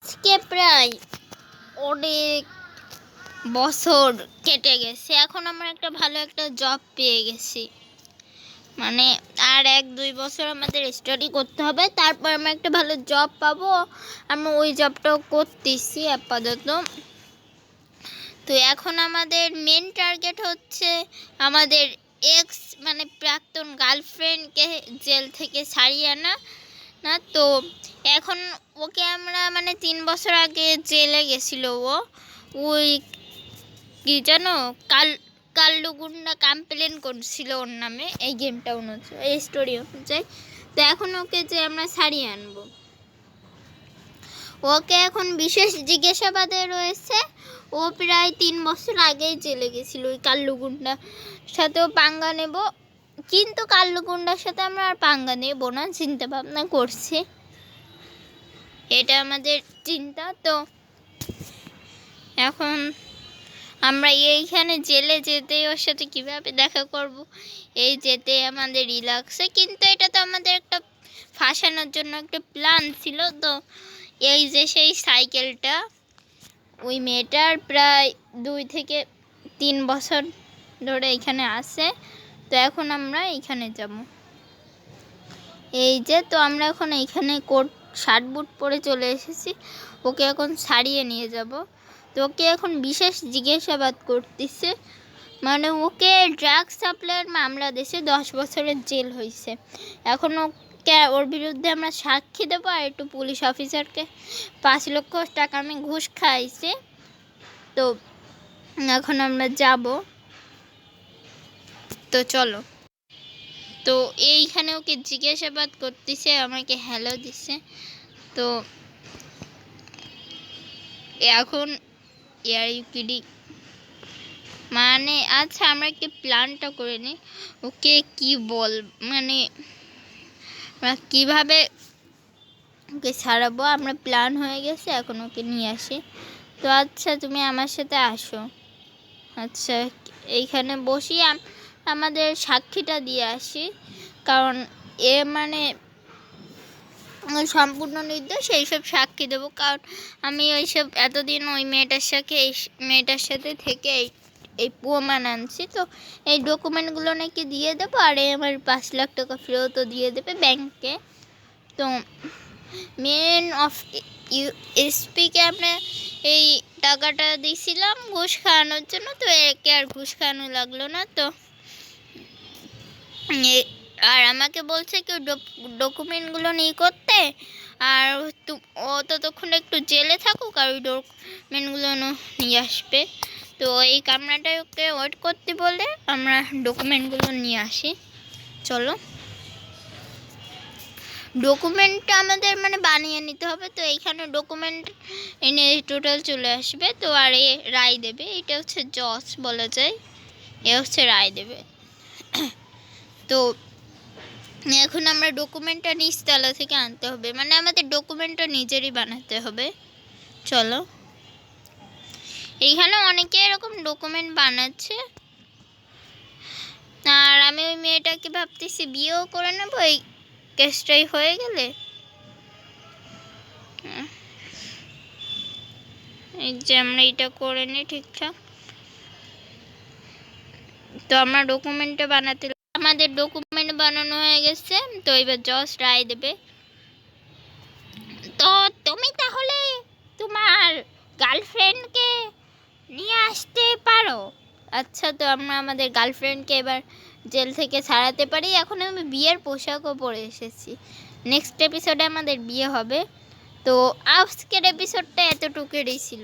আজকে প্রায় অনেক বছর কেটে গেছে, এখন আমরা একটা ভালো একটা জব পেয়ে গেছি। মানে আর 1-2 বছর আমাদের স্টাডি করতে হবে, তারপর আমরা একটা ভালো জব পাবো। আমরা ওই জবটাও করতেছি আপাতত। তো এখন আমাদের মেন টার্গেট হচ্ছে আমাদের এক্স মানে প্রাক্তন গার্লফ্রেন্ডকে জেল থেকে ছাড়িয়ে আনা। তো এখন ওকে আমরা 3 বছর আগে জেলে গেছিল ওই কি জানো কাল্লুগুন্ডা কমপ্লেন করছিল ওর নামে এই গেমটা অনুযায়ী, এই স্টোরি অনুযায়ী। তো এখন ওকে যে আমরা ছাড়িয়ে আনবো, ওকে এখন বিশেষ জিজ্ঞাসাবাদে রয়েছে। ও প্রায় 3 বছর আগেই জেলে গেছিল ওই কাল্লুগুন্ডার সাথেও পাঙ্গা নেব, কিন্তু কাল্লুগুন্ডার সাথে আমরা আর পাঙ্গা নেব না, চিন্তা ভাবনা করছি, এটা আমাদের চিন্তা। তো এখন আমরা এইখানে জেলে যেতে ওর সাথে কিভাবে দেখা করব, এই যেতে আমাদের রিল্যাক্সে, কিন্তু এটা তো আমাদের একটা ফাঁসানোর জন্য একটা প্ল্যান ছিল। তো এই যে সেই সাইকেলটা ওই মেয়েটার প্রায় 2 থেকে 3 বছর ধরে এখানে আসে। তো এখন আমরা এইখানে যাব, এই যে তো আমরা এখন এইখানে কোট শার্ট বুট পরে চলে এসেছি। ওকে এখন ছাড়িয়ে নিয়ে যাব। তো ওকে এখন বিশেষ জিজ্ঞাসাবাদ করতেছে, মানে ওকে ড্রাগস সাপ্লাইয়ের মামলা দিয়েছে, 10 বছরের জেল হয়েছে। এখন ওর বিরুদ্ধে আমরা সাক্ষী দেবো, আর একটু পুলিশ অফিসারকে 5 লক্ষ টাকা আমি ঘুষ খাইছি। তো এখন আমরা যাব, তো চলো। তো এইখানে ওকে জিজ্ঞাসাবাদ করতেছে, আমাকে হ্যালো দিচ্ছে। তো এখন মানে আচ্ছা আমরা কি প্ল্যানটা করে নিই, ওকে কি বল মানে আমরা কীভাবে ওকে ছাড়াবো। আমরা প্ল্যান হয়ে গেছে, এখন ওকে নিয়ে আসি। তো আচ্ছা তুমি আমার সাথে আসো। আচ্ছা এইখানে বসি, আমাদের সাক্ষীটা দিয়ে আসি, কারণ এ সম্পূর্ণ নির্দোষ, এইসব সাক্ষী দেবো। কারণ আমি ওইসব এতদিন ওই মেয়েটার সাথে থেকে এই প্রমাণ আনছি। তো এই ডকুমেন্টগুলো নাকি দিয়ে দেবো, আর আমার 5 লাখ টাকা ফেরতও দিয়ে দেবে ব্যাংকে। তো মেন অফ এসপিকে আমরা এই টাকাটা দিয়েছিলাম ঘুষ খাওয়ানোর জন্য, তো একে আর ঘুষ খাওয়ানো লাগলো না। তো আর আমাকে বলছে কেউ ডকুমেন্টগুলো নিয়ে করতে, আর ও ততক্ষণ একটু জেলে থাকুক, আর ওই ডকুমেন্টগুলো নিয়ে আসবে। তো এই কামরাটায় ওকে ওয়েট করতে বলে আমরা ডকুমেন্টগুলো নিয়ে আসি। চলো, ডকুমেন্টটা আমাদের বানিয়ে নিতে হবে। তো এইখানে ডকুমেন্ট এনে টোটাল চলে আসবে। তো আর এ রায় দেবে, এটা হচ্ছে জজ বলা যায়, এ হচ্ছে রায় দেবে। তো এখন আমরা ডকুমেন্টটা নিচতলা থেকে আনতে হবে, আমাদের ডকুমেন্টটা নিজেরই বানাতে হবে। চলো, এইখানে অনেকে এরকম ডকুমেন্ট বানাচ্ছে, আর আমি ওই মেয়েটাকে ভাবতেছি বিয়েও করে নেবো এই কেসটাই হয়ে গেলে। এই যে আমরা এটা করে নিই ঠিকঠাক। তো আমরা ডকুমেন্টটা বানাতে, আমাদের ডকুমেন্ট বানানো হয়ে গেছে। তো এবার জজ রায় দেবে। তো তুমি তাহলে তোমার গার্লফ্রেন্ডকে নিয়ে আসতে পারো। আচ্ছা, তো আমরা আমাদের গার্লফ্রেন্ডকে এবার জেল থেকে ছাড়াতে পারি। এখন আমি বিয়ের পোশাকও পরে এসেছি, নেক্সট এপিসোডে আমাদের বিয়ে হবে। তো আজকের এপিসোডটা এতটুকুই ছিল।